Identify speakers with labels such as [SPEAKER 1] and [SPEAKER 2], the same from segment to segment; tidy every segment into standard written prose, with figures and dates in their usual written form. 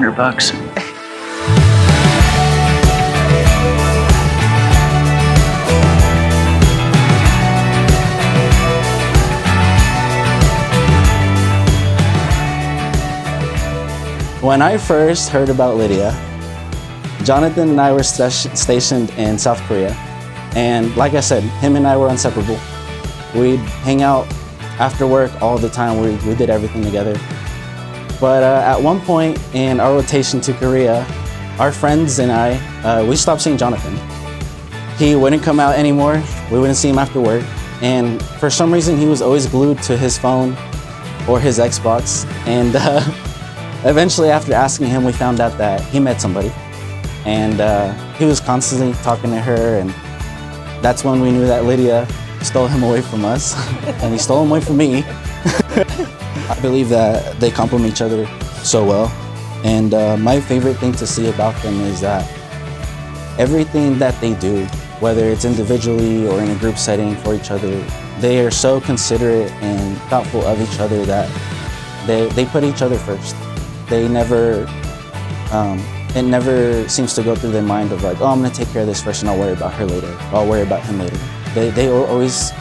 [SPEAKER 1] $100.
[SPEAKER 2] When I first heard about Lydia, Johnathan and I were stationed in South Korea. And like I said, him and I were inseparable. We'd hang out after work all the time. We did everything together. But at one point in our rotation to Korea, our friends and I, we stopped seeing Johnathan. He wouldn't come out anymore. We wouldn't see him after work. And for some reason, he was always glued to his phone or his Xbox. And eventually, after asking him, we found out that he met somebody. And he was constantly talking to her, and that's when we knew that Lydia stole him away from us, and he stole him away from me. I believe that they complement each other so well. And my favorite thing to see about them is that everything that they do, whether it's individually or in a group setting for each other, they are so considerate and thoughtful of each other that they put each other first. They never, it never seems to go through their mind of like, oh, I'm gonna take care of this first and I'll worry about her later, or I'll worry about him later. They always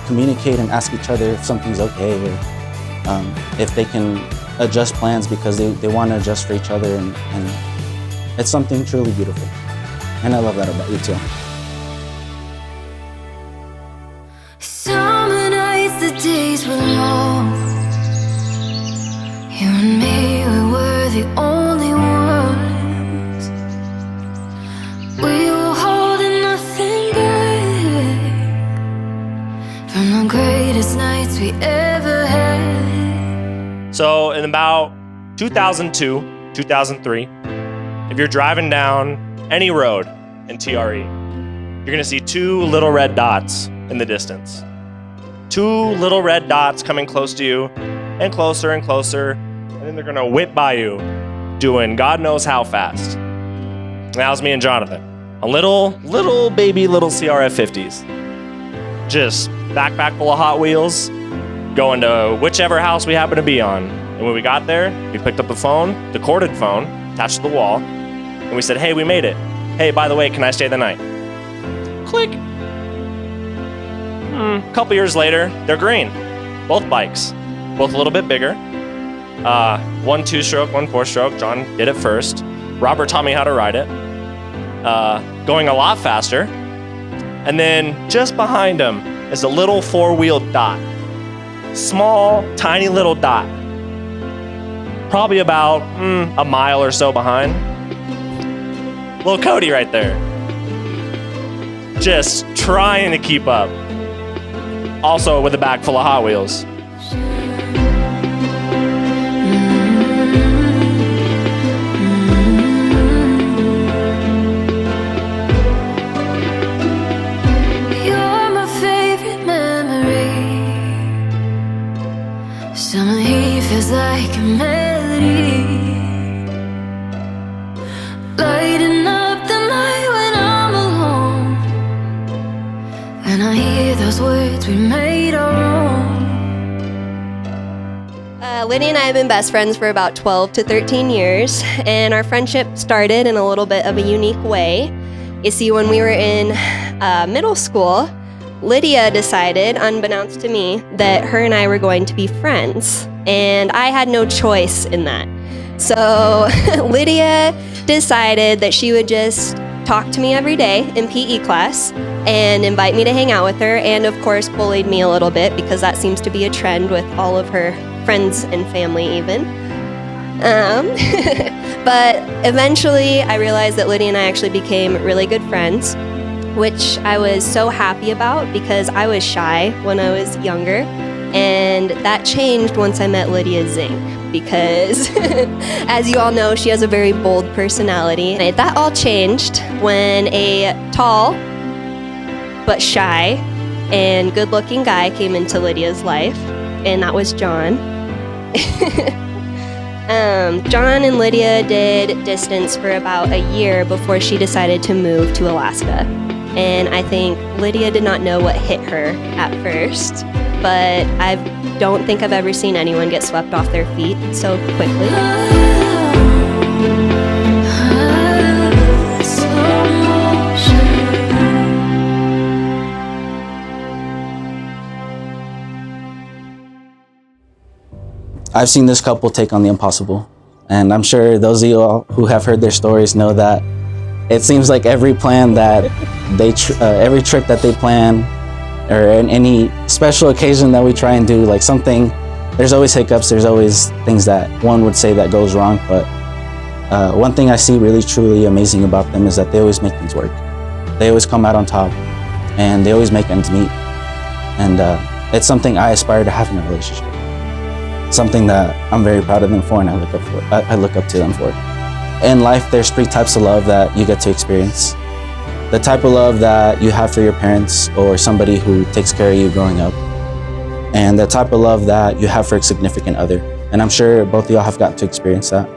[SPEAKER 2] communicate and ask each other if something's okay, or if they can adjust plans because they want to adjust for each other, and it's something truly beautiful. And I love that about you too.
[SPEAKER 3] Summer nights, the days were long. You and me, we were the only ones. We were holding nothing back from the greatest nights we ever had.
[SPEAKER 4] So in about 2002, 2003, if you're driving down any road in TRE, you're gonna see two little red dots in the distance. Two little red dots coming close to you, and closer, and then they're gonna whip by you, doing God knows how fast. And that was me and Johnathan, a little baby CRF50s. Just backpack full of Hot Wheels, going to whichever house we happen to be on. And when we got there, we picked up the phone, the corded phone, attached to the wall, and we said, hey, we made it. Hey, by the way, can I stay the night? Click. A couple years later, they're green. Both bikes, both a little bit bigger. One 2-stroke, one 4-stroke. John did it first. Robert taught me how to ride it. Going a lot faster. And then just behind him is a little 4-wheeled dot. Small, tiny little dot. Probably about a mile or so behind. Little Cody right there. Just trying to keep up. Also with a bag full of Hot Wheels.
[SPEAKER 3] You're my favorite memory. Summer heat feels like a melody, lighting up the night when I'm alone, and I hear those words we made our own.
[SPEAKER 5] Lydia and I have been best friends for about 12 to 13 years, and our friendship started in a little bit of a unique way. You see, when we were in middle school, Lydia decided, unbeknownst to me, that her and I were going to be friends, and I had no choice in that. So Lydia decided that she would just talk to me every day in PE class and invite me to hang out with her, and of course bullied me a little bit because that seems to be a trend with all of her friends and family even. But eventually I realized that Lydia and I actually became really good friends, which I was so happy about because I was shy when I was younger, and that changed once I met Lydia Zing, because as you all know, she has a very bold personality. And that all changed when a tall but shy and good-looking guy came into Lydia's life, and that was John. John and Lydia did distance for about a year before she decided to move to Alaska. And I think Lydia did not know what hit her at first, but I don't think I've ever seen anyone get swept off their feet so quickly.
[SPEAKER 2] I've seen this couple take on the impossible. And I'm sure those of you all who have heard their stories know that it seems like every plan that every trip that they plan, or in any special occasion that we try and do, like something, there's always hiccups, there's always things that one would say that goes wrong. But one thing I see really truly amazing about them is that they always make things work. They always come out on top, and they always make ends meet. And it's something I aspire to have in a relationship. Something that I'm very proud of them for, and I look up to them for. In life, there's 3 types of love that you get to experience. The type of love that you have for your parents or somebody who takes care of you growing up. And the type of love that you have for a significant other. And I'm sure both of y'all have got to experience that.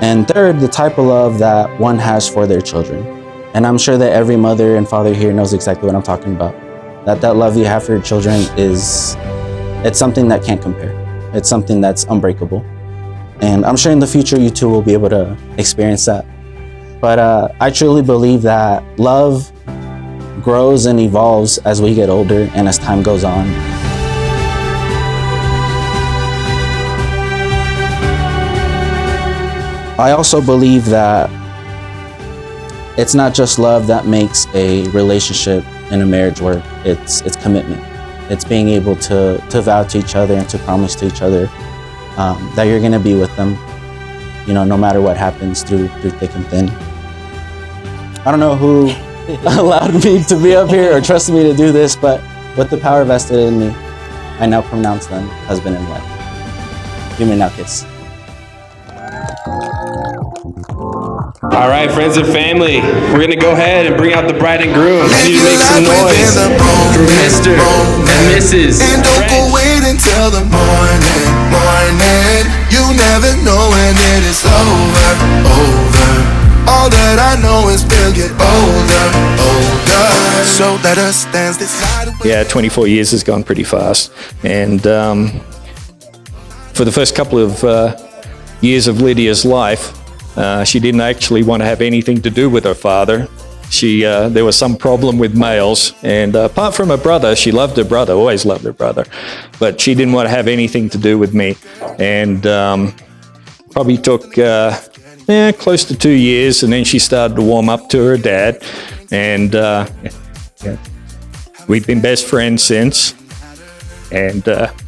[SPEAKER 2] And third, the type of love that one has for their children. And I'm sure that every mother and father here knows exactly what I'm talking about. That love you have for your children it's something that can't compare. It's something that's unbreakable. And I'm sure in the future you two will be able to experience that. But I truly believe that love grows and evolves as we get older and as time goes on. I also believe that it's not just love that makes a relationship and a marriage work. It's commitment. It's being able to vow to each other and to promise to each other that you're going to be with them, no matter what happens through thick and thin. I don't know who allowed me to be up here or trusted me to do this, but with the power vested in me, I now pronounce them husband and wife. You may now kiss.
[SPEAKER 1] All right, friends and family, we're gonna go ahead and bring out the bride and groom. I need to make some noise for Mr. and Mrs.
[SPEAKER 6] And don't go wait until the morning. You never know when it is over. All that I know is we'll get older. So let us dance this night away.
[SPEAKER 1] Yeah, 24 years has gone pretty fast. And for the first couple of years of Lydia's life, she didn't actually want to have anything to do with her father. There was some problem with males, and apart from her brother, she loved her brother, always loved her brother, but she didn't want to have anything to do with me. And probably took close to 2 years, and then she started to warm up to her dad, and we've been best friends since, and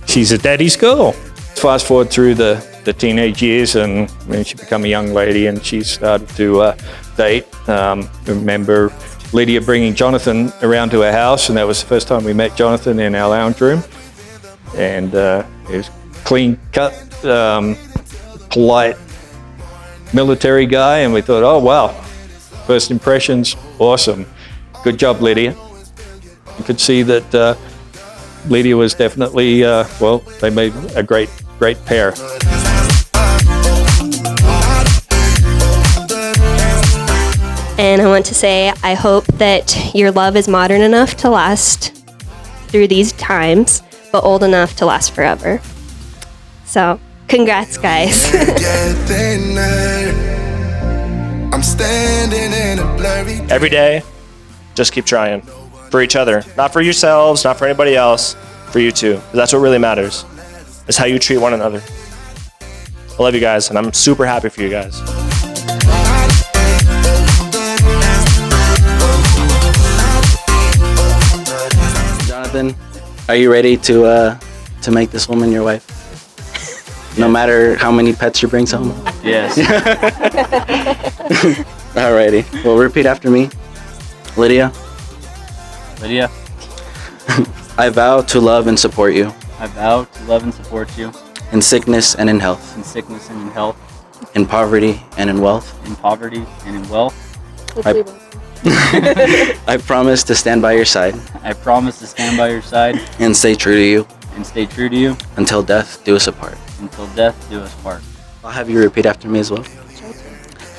[SPEAKER 1] she's a daddy's girl. Fast forward through the teenage years, and when she became a young lady and she started to date. Remember Lydia bringing Johnathan around to her house, and that was the first time we met Johnathan in our lounge room. And he was clean cut, polite military guy, and we thought, oh wow, first impressions, awesome. Good job, Lydia. You could see that Lydia was definitely, they made a great pair.
[SPEAKER 5] And I want to say, I hope that your love is modern enough to last through these times, but old enough to last forever. So, congrats, guys.
[SPEAKER 6] I'm standing in a blurry.
[SPEAKER 4] Every day, just keep trying for each other. Not for yourselves, not for anybody else, for you two. That's what really matters, is how you treat one another. I love you guys, and I'm super happy for you guys.
[SPEAKER 2] Johnathan, are you ready to make this woman your wife? No matter how many pets you bring home?
[SPEAKER 7] Yes.
[SPEAKER 2] Alrighty. Well, repeat after me. Lydia.
[SPEAKER 7] Lydia,
[SPEAKER 2] I vow to love and support you.
[SPEAKER 7] I vow to love and support you
[SPEAKER 2] in sickness and in health.
[SPEAKER 7] in sickness and in health,
[SPEAKER 2] In poverty and in wealth.
[SPEAKER 7] in poverty and in wealth.
[SPEAKER 2] I promise to stand by your side
[SPEAKER 7] I promise to stand by your side
[SPEAKER 2] and stay true to you
[SPEAKER 7] and stay true to you
[SPEAKER 2] until death do us apart.
[SPEAKER 7] until death do us part.
[SPEAKER 2] I'll have you repeat after me as well.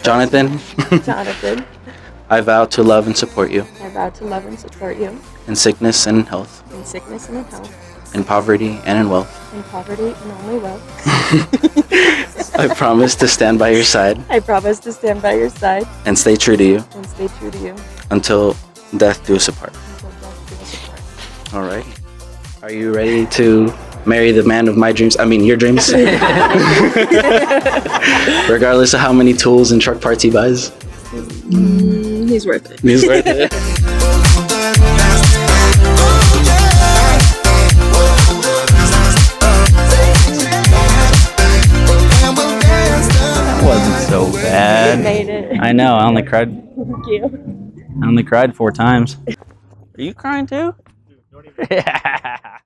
[SPEAKER 2] Johnathan,
[SPEAKER 8] Jonathan,
[SPEAKER 2] I vow to love and support you
[SPEAKER 8] I vow to love and support you
[SPEAKER 2] in sickness and in health,
[SPEAKER 8] in sickness and in health,
[SPEAKER 2] in poverty and in wealth.
[SPEAKER 8] in poverty and only wealth.
[SPEAKER 2] I promise to stand by your side
[SPEAKER 8] I promise to stand by your side
[SPEAKER 2] and stay true to you
[SPEAKER 8] and stay true to you
[SPEAKER 2] until death do us apart.
[SPEAKER 8] until death do us apart.
[SPEAKER 2] All right. Are you ready to marry the man of my dreams. I mean, your dreams. Regardless of how many tools and truck parts he buys.
[SPEAKER 8] He's worth it.
[SPEAKER 2] He's worth it.
[SPEAKER 7] That wasn't so
[SPEAKER 8] You
[SPEAKER 7] bad.
[SPEAKER 8] made it.
[SPEAKER 7] I know. I only cried.
[SPEAKER 8] Thank you.
[SPEAKER 7] I only cried 4 times. Are you crying too?
[SPEAKER 4] Yeah.